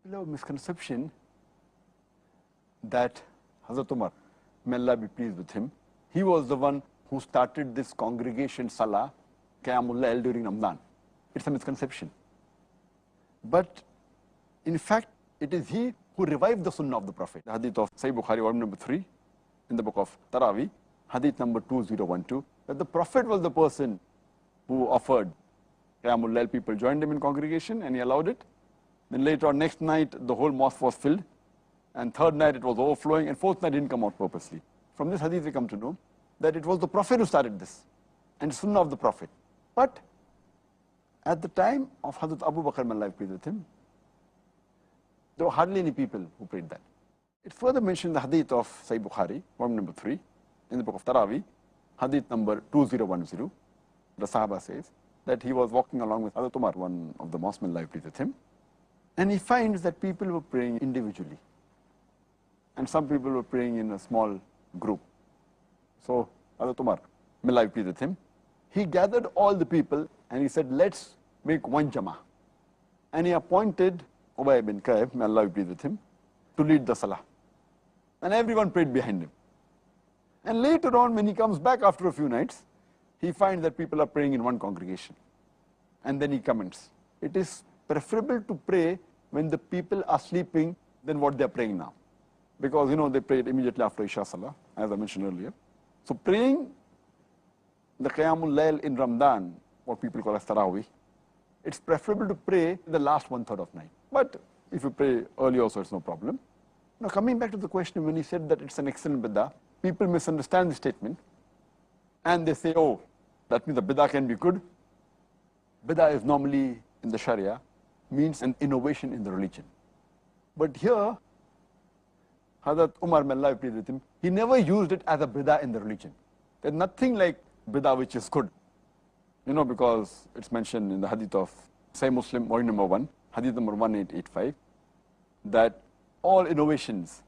popular misconception that Hazrat Umar, may Allah be pleased with him, he was the one who started this congregation Salah, Qiyamul Layl during Ramadan. It's a misconception. But in fact, it is he who revived the Sunnah of the Prophet. The hadith of Sahih Bukhari, volume number 3, in the book of Taraweeh, hadith number 2012, that the Prophet was the person who offered Qiyamul Layl. People joined him in congregation and he allowed it. Then later on, next night, the whole mosque was filled. And third night, it was overflowing. And fourth night, didn't come out purposely. From this hadith, we come to know that it was the Prophet who started this. And Sunnah of the Prophet. But at the time of Hazrat Abu Bakr, may Allah be pleased with him, there were hardly any people who prayed that. It further mentioned the hadith of Sahih Bukhari, volume number 3, in the book of Taraweeh, hadith number 2010. The Sahaba says that he was walking along with Hazrat Umar, one of the mosque, may Allah be pleased with him, and he finds that people were praying individually. And some people were praying in a small group. So Hazrat Umar, may Allah be pleased with him, he gathered all the people and he said, let's make one Jama'ah. And he appointed Ubay ibn Ka'b, may Allah be pleased with him, to lead the Salah. And everyone prayed behind him. And later on, when he comes back after a few nights, he finds that people are praying in one congregation. And then he comments, it is preferable to pray when the people are sleeping than what they are praying now. Because, they prayed immediately after Isha Salah, as I mentioned earlier. So praying the Qiyamul Layl in Ramadan, what people call as Taraweeh, it's preferable to pray the last 1/3 of night. But if you pray early also, it's no problem. Now coming back to the question, when he said that it's an excellent bid'ah, people misunderstand the statement. And they say, oh, that means the bid'ah can be good. Bid'ah is normally, in the Sharia, means an innovation in the religion. But here, Hazrat Umar, may Allah be pleased with him, he never used it as a bid'ah in the religion. There's nothing like bid'ah which is good. Because it's mentioned in the hadith of Sahih Muslim, volume number 1, hadith number 1885, that all innovations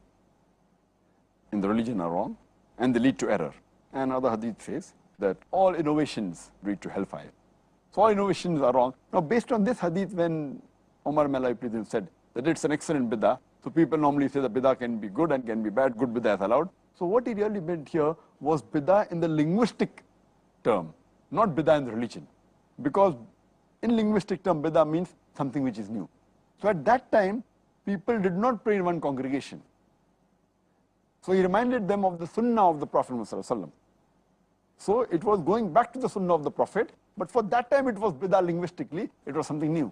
in the religion are wrong and they lead to error. And another hadith says that all innovations lead to hellfire. So all innovations are wrong. Now based on this hadith, when Umar, may Allah be pleased with him, said that it's an excellent bid'ah, so people normally say that bid'ah can be good and can be bad, good bid'ah is allowed. So what he really meant here was bid'ah in the linguistic term, not bid'ah in the religion. Because in linguistic term, bid'ah means something which is new. So at that time, people did not pray in one congregation. So he reminded them of the Sunnah of the Prophet ﷺ. So it was going back to the Sunnah of the Prophet, but for that time it was bid'ah linguistically, it was something new.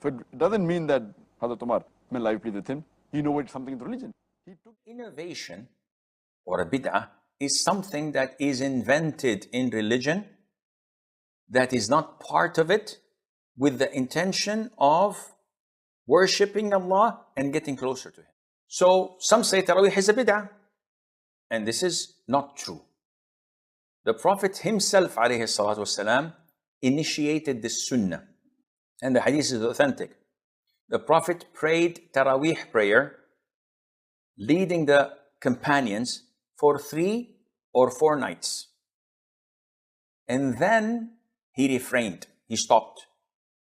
So it doesn't mean that Hazrat Umar, may Allah be pleased with him, he innovated something in the religion. He took Innovation, or a bid'ah, is something that is invented in religion that is not part of it, with the intention of worshipping Allah and getting closer to Him. So some say Taraweeh is a bid'ah, and this is not true. The Prophet himself, alayhi salatu wasalam, initiated this sunnah, and the hadith is authentic. The Prophet prayed Taraweeh prayer, leading the companions for 3 or 4 nights. And then he refrained, he stopped.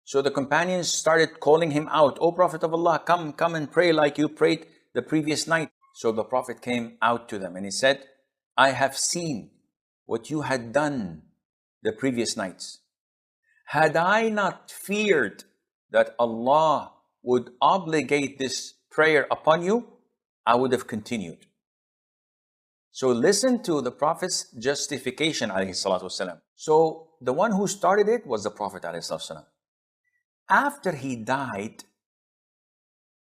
So the companions started calling him out, "O Prophet of Allah, come and pray like you prayed the previous night." So the Prophet came out to them and he said, "I have seen what you had done the previous nights. Had I not feared that Allah would obligate this prayer upon you, I would have continued." So listen to the Prophet's justification, alayhi salatu wasalam. So the one who started it was the Prophet, alayhi salatu wasalam. After he died,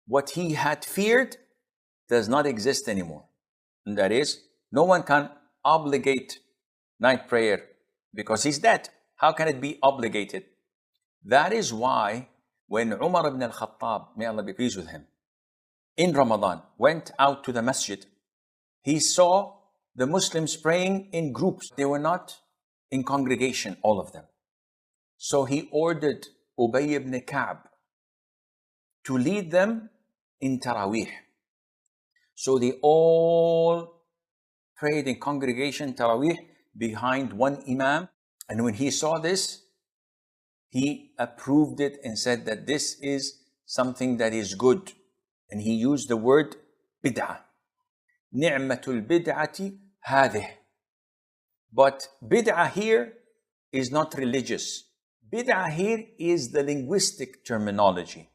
what he had feared does not exist anymore. And that is, no one can obligate night prayer because he's dead. How can it be obligated? That is why when Umar ibn al-Khattab, may Allah be pleased with him, in Ramadan went out to the masjid, he saw the Muslims praying in groups. They were not in congregation, all of them. So he ordered Ubay ibn Ka'b to lead them in Taraweeh. So they all prayed in congregation Taraweeh behind one Imam. And when he saw this, he approved it and said that this is something that is good. And he used the word bid'ah. Ni'matul bid'ati hadih. But bid'ah here is not religious. Bid'ah here is the linguistic terminology.